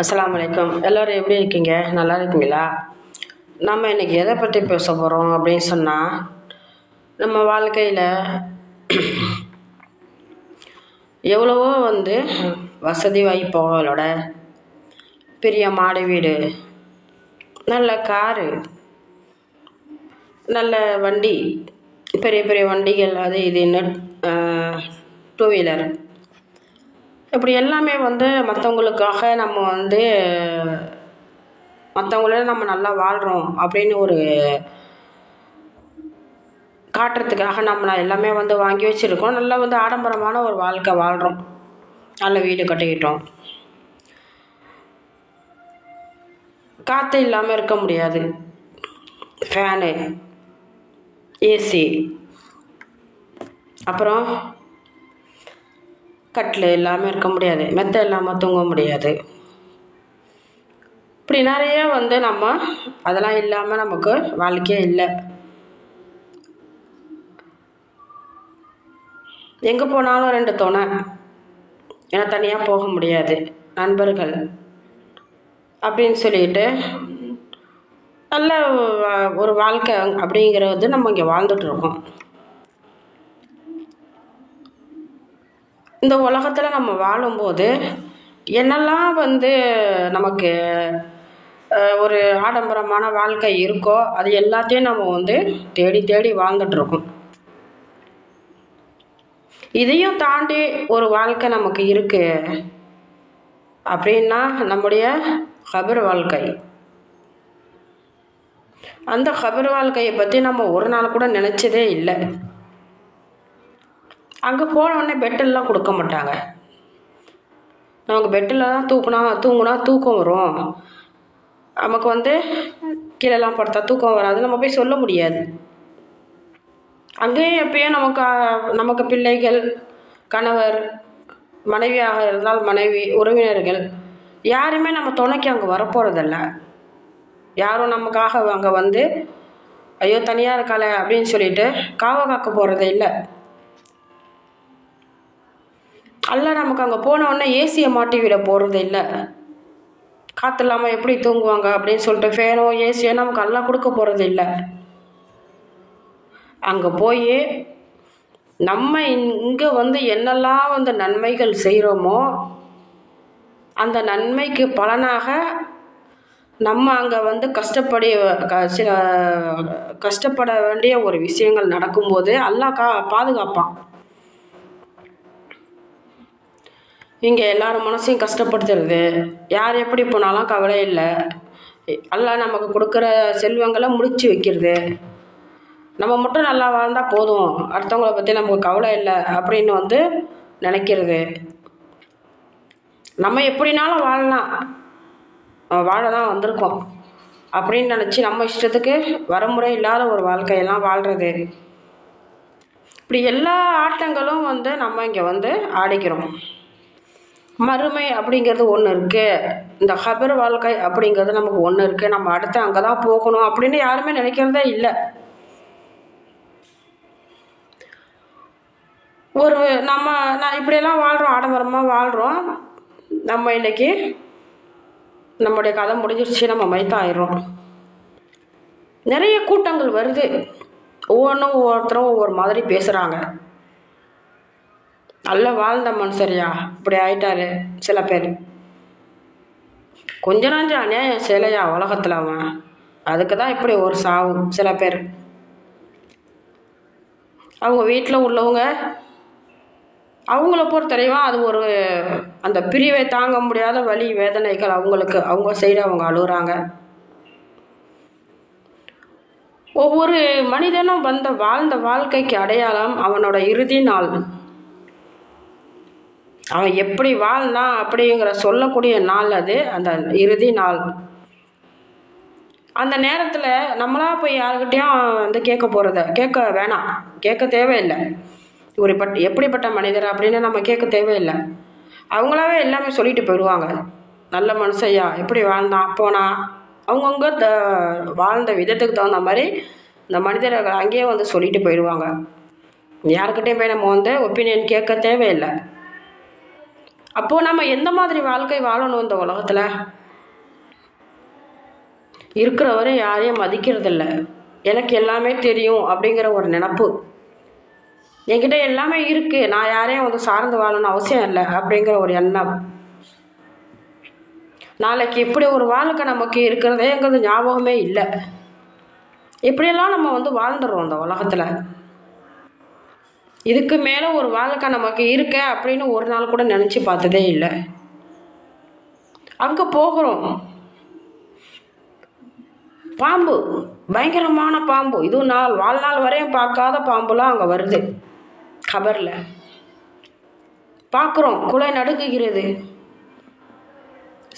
அஸ்ஸலாமு அலைக்கும். எல்லோரும் எப்படி இருக்கீங்க? நல்லா இருக்கீங்களா? நம்ம இன்றைக்கி எதை பற்றி பேச போகிறோம் அப்படின்னு சொன்னால், நம்ம வாழ்க்கையில் எவ்வளவோ வசதி வாய்ப்புகளோட பெரிய மாடி வீடு, நல்ல காரு, நல்ல வண்டி, பெரிய பெரிய வண்டிகள், அது இதுன்னு டூ வீலர், இப்படி எல்லாமே மற்றவங்களுக்காக நம்ம மற்றவங்கள நம்ம நல்லா வாழ்கிறோம் அப்படின்னு ஒரு காட்டுறதுக்காக நம்ம எல்லாமே வாங்கி வச்சுருக்கோம். நல்லா ஆடம்பரமான ஒரு வாழ்க்கை வாழ்கிறோம். நல்ல வீடு கட்டிக்கிட்டோம். காற்று இல்லாமல் இருக்க முடியாது. ஃபேனு, ஏசி, அப்புறம் கட்டில் இல்லாமல் இருக்க முடியாது. மெத்தை இல்லாமல் தூங்க முடியாது. இப்படி நிறைய நம்ம அதெல்லாம் இல்லாமல் நமக்கு வாழ்க்கையே இல்லை. எங்கே போனாலும் 2 துணை, ஏன்னா தனியாக போக முடியாது. நண்பர்கள் அப்படின்னு சொல்லிட்டு நல்ல ஒரு வாழ்க்கை அப்படிங்கிறது நம்ம இங்கே வாழ்ந்துட்டுருக்கோம். இந்த உலகத்தில் நம்ம வாழும்போது என்னெல்லாம் நமக்கு ஒரு ஆடம்பரமான வாழ்க்கை இருக்கோ அது எல்லாத்தையும் நம்ம தேடி தேடி வாழ்ந்துட்டுருக்கோம். இதையும் தாண்டி ஒரு வாழ்க்கை நமக்கு இருக்குது அப்படின்னா நம்முடைய கபர் வாழ்க்கை. அந்த கபர் வாழ்க்கையை பற்றி நம்ம ஒரு நாள் கூட நினச்சதே இல்லை. அங்கே போனோடனே பெட்டெல்லாம் கொடுக்க மாட்டாங்க. நமக்கு பெட்டில் தான் தூங்குனா தூக்கம் வரும், நமக்கு கீழெல்லாம் படுத்தா தூக்கம் வராது, நம்ம போய் சொல்ல முடியாது. அங்கேயும் எப்பயும் நமக்கு பிள்ளைகள், கணவர், மனைவியாக இருந்தால் மனைவி, உறவினர்கள் யாருமே நம்ம துணைக்கு அங்கே வரப்போகிறதில்ல. யாரும் நமக்காக அங்கே ஐயோ தனியாக இருக்காளே அப்படின்னு சொல்லிட்டு காவ காக்க போகிறதே இல்லை. அல்ல நமக்கு அங்கே போனோடனே ஏசியை மாட்டி விட போகிறது இல்லை. காற்று இல்லாமல் எப்படி தூங்குவாங்க அப்படின்னு சொல்லிட்டு ஃபேனோ ஏசியோ நமக்கு எல்லாம் கொடுக்க போகிறது இல்லை. அங்கே போய் நம்ம இங்கே என்னெல்லாம் நன்மைகள் செய்கிறோமோ அந்த நன்மைக்கு பலனாக நம்ம அங்கே சில கஷ்டப்பட வேண்டிய ஒரு விஷயங்கள் நடக்கும்போது அல்லாஹ் பாதுகாப்பான். இங்கே எல்லாரும் மனசையும் கஷ்டப்படுத்துறது, யார் எப்படி போனாலும் கவலை இல்லை. அல்லாஹ் நமக்கு கொடுக்குற செல்வங்களை முடிச்சு வைக்கிறது, நம்ம மட்டும் நல்லா வாழ்ந்தால் போதும், அடுத்தவங்கள பற்றி நமக்கு கவலை இல்லை அப்படின்னு நினைக்கிறது. நம்ம எப்படினாலும் வாழலாம், வாழ தான் வந்திருக்கோம் அப்படின்னு நினச்சி நம்ம இஷ்டத்துக்கு வரமுறை இல்லாத ஒரு வாழ்க்கையெல்லாம் வாழ்கிறது. இப்படி எல்லா ஆட்டங்களும் நம்ம இங்கே ஆடிக்கிறோம். மறுமை அப்படிங்கிறது ஒன்று இருக்குது, இந்த கபர் வாழ்க்கை அப்படிங்கிறது நமக்கு ஒன்று இருக்குது. நம்ம அடுத்து அங்கே தான் போகணும் அப்படின்னு யாருமே நினைக்கிறதே இல்லை. நான் இப்படியெல்லாம் வாழ்கிறோம், ஆடம்பரமாக வாழ்கிறோம். நம்ம இன்றைக்கி நம்முடைய கதை முடிஞ்சிருச்சு, நம்ம மைத்தாயிடுறோம். நிறைய கூட்டங்கள் வருது, ஒவ்வொருத்தரும் ஒவ்வொரு மாதிரி பேசுகிறாங்க. நல்லா வாழ்ந்த மனுஷரியா இப்படி ஆயிட்டாரு. சில பேர் கொஞ்ச நாஞ்ச அநியாயம் சிலையா உலகத்தில் அவன், அதுக்கு தான் இப்படி ஒரு சாவு. சில பேர் அவங்க வீட்டில் உள்ளவங்க அவங்கள பொறுத்தவரையும் அது ஒரு அந்த பிரிவை தாங்க முடியாத வலி வேதனைகள் அவங்களுக்கு, அவங்க சைடு அவங்க அழுகுறாங்க. ஒவ்வொரு மனிதனும் வாழ்ந்த வாழ்க்கைக்கு அடையாளம் அவனோட இறுதி நாள். அவன் எப்படி வாழ்ந்தான் அப்படிங்கிற சொல்லக்கூடிய நாள் அது, அந்த இறுதி நாள். அந்த நேரத்தில் நம்மளா போய் யாருக்கிட்டையும் கேட்க வேணாம், கேட்க தேவையில்லை. எப்படிப்பட்ட மனிதர் அப்படின்னு நம்ம கேட்க தேவையில்லை. அவங்களாவே எல்லாமே சொல்லிட்டு போயிடுவாங்க. நல்ல மனுஷையா, எப்படி வாழ்ந்தான் போனா, அவங்கவுங்க வாழ்ந்த விதத்துக்கு தகுந்த மாதிரி இந்த மனிதர்கள் அங்கேயே சொல்லிட்டு போயிடுவாங்க. யாருக்கிட்டையும் போய் நம்ம ஒப்பீனியன் கேட்க தேவையில்லை. அப்போது நம்ம எந்த மாதிரி வாழ்க்கை வாழணும் இந்த உலகத்தில்? இருக்கிறவரை யாரையும் மதிக்கிறதில்ல. எனக்கு எல்லாமே தெரியும் அப்படிங்கிற ஒரு நினப்பு, என்கிட்ட எல்லாமே இருக்குது, நான் யாரையும் வந்து சார்ந்து வாழணும்னு அவசியம் இல்லை அப்படிங்கிற ஒரு எண்ணம். நாளைக்கு இப்படி ஒரு வாழ்க்கை நமக்கு இருக்கிறதேங்கிறது ஞாபகமே இல்லை. இப்படியெல்லாம் நம்ம வந்து வாழ்ந்துடுறோம் அந்த உலகத்தில். இதுக்கு மேலே ஒரு வாழ்க்கை நமக்கு இருக்க அப்படின்னு ஒரு நாள் கூட நினச்சி பார்த்ததே இல்லை. அங்கே போகிறோம், பாம்பு, பயங்கரமான பாம்பு, இது வாழ்நாள் வரையும் பார்க்காத பாம்புலாம் அங்கே வருது. கபரில் பார்க்குறோம், குலை நடுங்குகிறது.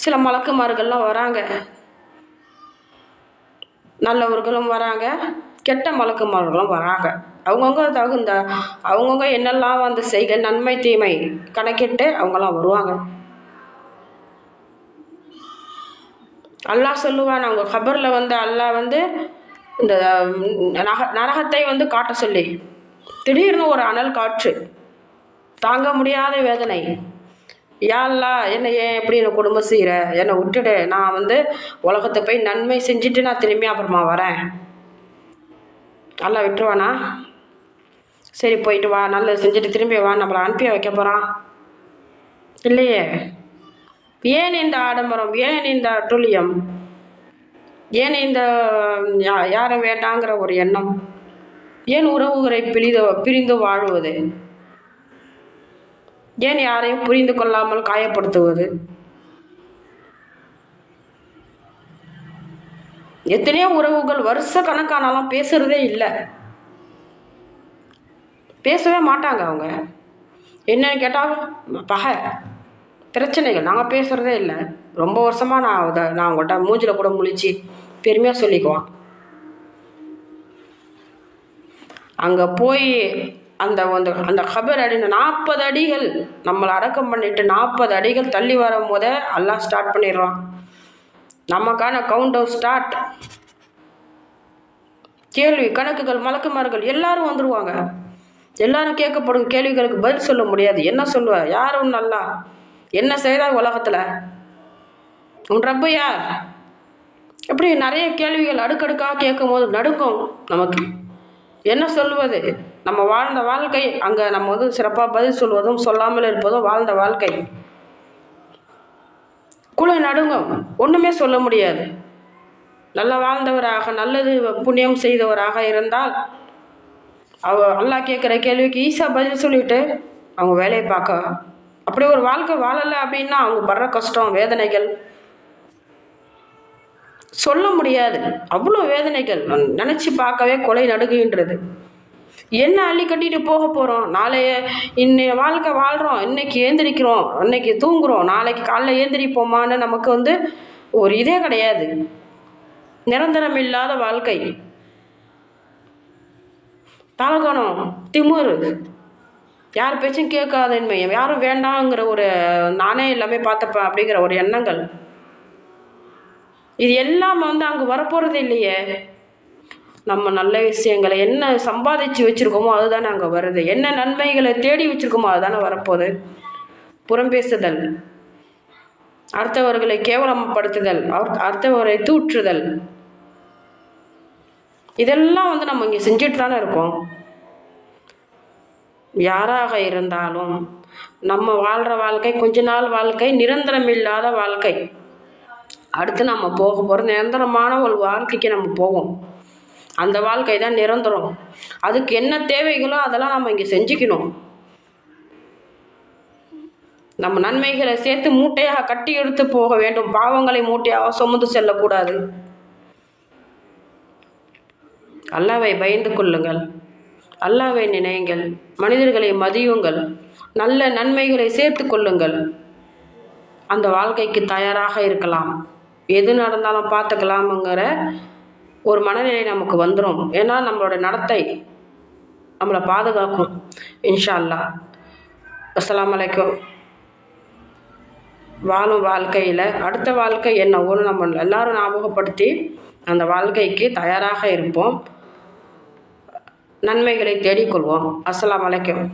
சில மலக்குமார்கள்லாம் வராங்க, நல்லவர்களும் வராங்க, கெட்ட மலக்குமார்களும் வராங்க. அவங்கவுங்க தகுந்த அவங்கவுங்க என்னெல்லாம் வந்து செய்க நன்மை தீமை கணக்கிட்டு அவங்கெல்லாம் வருவாங்க. அல்லாஹ் சொல்லுவான், அவங்க கபரில் வந்து அல்லாஹ் வந்து இந்த நரகத்தை வந்து காட்ட சொல்லி, திடீர்னு ஒரு அனல் காற்று, தாங்க முடியாத வேதனை. யா அல்லாஹ், என்னை ஏன் எப்படி என்னை குடும்பம் செய்கிற, என்னை விட்டுடு, நான் வந்து உலகத்தை போய் நன்மை செஞ்சுட்டு நான் திரும்பி அப்புறமா வரேன். அல்லாஹ் விட்டுருவானா? சரி போயிட்டு வா, நல்லது செஞ்சுட்டு திரும்பி வா, நம்மளை அனுப்பி வைக்க போகிறான் இல்லையே. ஏன் இந்த ஆடம்பரம், ஏன் இந்த அட்டுழியம், ஏன் இந்த யாரும் வேண்டாங்கிற ஒரு எண்ணம், ஏன் உறவுகளை பிரிந்து வாழ்வது, ஏன் யாரையும் புரிந்து கொள்ளாமல் காயப்படுத்துவது? எத்தனையோ உறவுகள் வருஷ கணக்கானாலும் பேசுறதே இல்லை, பேசவே மாட்டாங்க. அவங்க என்னன்னு கேட்டாலும் பகை பிரச்சனைகள், நாங்கள் பேசுகிறதே இல்லை. ரொம்ப வருஷமாக நான் அவங்கள்ட்ட மூஞ்சில் கூட முழிச்சு பெருமையாக சொல்லிக்குவான். அங்கே போய் அந்த அந்த கபர் அடி 40 அடிகள் நம்மளை அடக்கம் பண்ணிட்டு 40 அடிகள் தள்ளி வரும் போதே எல்லாம் ஸ்டார்ட் பண்ணிடுறான். நமக்கான கவுண்ட் டவுன் ஸ்டார்ட். கேள்வி கணக்குகள், மலக்குமார்கள் எல்லாரும் வந்துடுவாங்க. எல்லாரும் கேட்கப்படும் கேள்விகளுக்கு பதில் சொல்ல முடியாது. என்ன சொல்லுவ? யாரும் நல்லா என்ன செய்தால் உலகத்தில், உன் ரப்பு யார், எப்படி நிறைய கேள்விகள் அடுக்கடுக்காக கேட்கும் போது நடுங்கும் நமக்கு. என்ன சொல்வது? நம்ம வாழ்ந்த வாழ்க்கை, அங்கே நம்ம வந்து சிறப்பாக பதில் சொல்வதும் சொல்லாமல் இருப்பதும் வாழ்ந்த வாழ்க்கை. குலை நடுங்கும், ஒன்றுமே சொல்ல முடியாது. நல்லா வாழ்ந்தவராக, நல்லது புண்ணியம் செய்தவராக இருந்தால் அல்லாஹ் கேட்குற கேள்விக்கு ஈஸா பதில் சொல்லிட்டு அவங்க வேலையை பார்க்க. அப்படி ஒரு வாழ்க்கை வாழலை அப்படின்னா அவங்க படுற கஷ்டம், வேதனைகள் சொல்ல முடியாது. அவ்வளோ வேதனைகள் நினச்சி பார்க்கவே கொலை நடுங்குகின்றது. என்ன அள்ளி கட்டிட்டு போக போகிறோம்? நாளைய இன்னைய வாழ்க்கை வாழ்கிறோம், இன்னைக்கு ஏந்திரிக்கிறோம், இன்னைக்கு தூங்குகிறோம், நாளைக்கு காலைல ஏந்திரிப்போமான்னு நமக்கு வந்து ஒரு இதே கிடையாது. நிரந்தரம் இல்லாத வாழ்க்கை, தலகணம், திமுரு, யார் பேச்சும் கேட்காதன்மை, யாரும் வேண்டாங்கிற ஒரு நானே எல்லாமே பார்த்துப்பேன் அப்படிங்கிற ஒரு எண்ணங்கள், இது எல்லாம் வந்து அங்கே வரப்போகிறது இல்லையே. நம்ம நல்ல விஷயங்களை என்ன சம்பாதிச்சு வச்சுருக்கோமோ அதுதானே அங்கே வருது. என்ன நன்மைகளை தேடி வச்சுருக்கோமோ அதுதானே வரப்போகுது. புறம்பேசுதல், அடுத்தவர்களை கேவலப்படுத்துதல், அடுத்தவரை தூற்றுதல், இதெல்லாம் வந்து நம்ம இங்கே செஞ்சுட்டு தானே இருக்கோம். யாராக இருந்தாலும் நம்ம வாழ்கிற வாழ்க்கை கொஞ்ச நாள் வாழ்க்கை, நிரந்தரம் இல்லாத வாழ்க்கை. அடுத்து நம்ம போக போகிற நிரந்தரமான ஒரு வாழ்க்கைக்கு நம்ம போவோம். அந்த வாழ்க்கை தான் நிரந்தரம். அதுக்கு என்ன தேவைகளோ அதெல்லாம் நம்ம இங்கே செஞ்சுக்கணும். நம்ம நன்மைகளை சேர்த்து மூட்டையாக கட்டி எடுத்து போக வேண்டும். பாவங்களை மூட்டையாக சுமந்து செல்லக்கூடாது. அல்லாஹ்வை பயந்து கொள்ளுங்கள், அல்லாஹ்வை நினையுங்கள், மனிதர்களை மதியுங்கள், நல்ல நன்மைகளை சேர்த்து கொள்ளுங்கள். அந்த வாழ்க்கைக்கு தயாராக இருக்கலாம். எது நடந்தாலும் பார்த்துக்கலாமுங்கிற ஒரு மனநிலை நமக்கு வந்துடும். ஏன்னா நம்மளோட நடத்தை நம்மளை பாதுகாக்கும். இன்ஷா அல்லாஹ். அஸ்ஸலாமு அலைக்கும். வாழும் வாழ்க்கையில் அடுத்த வாழ்க்கை என்னவோன்னு நம்ம எல்லாரும் ஞாபகப்படுத்தி அந்த வாழ்க்கைக்கு தயாராக இருப்போம். நன்மைகளை தேடிக்கொள்வோம். அஸ்ஸலாமு அலைக்கும்.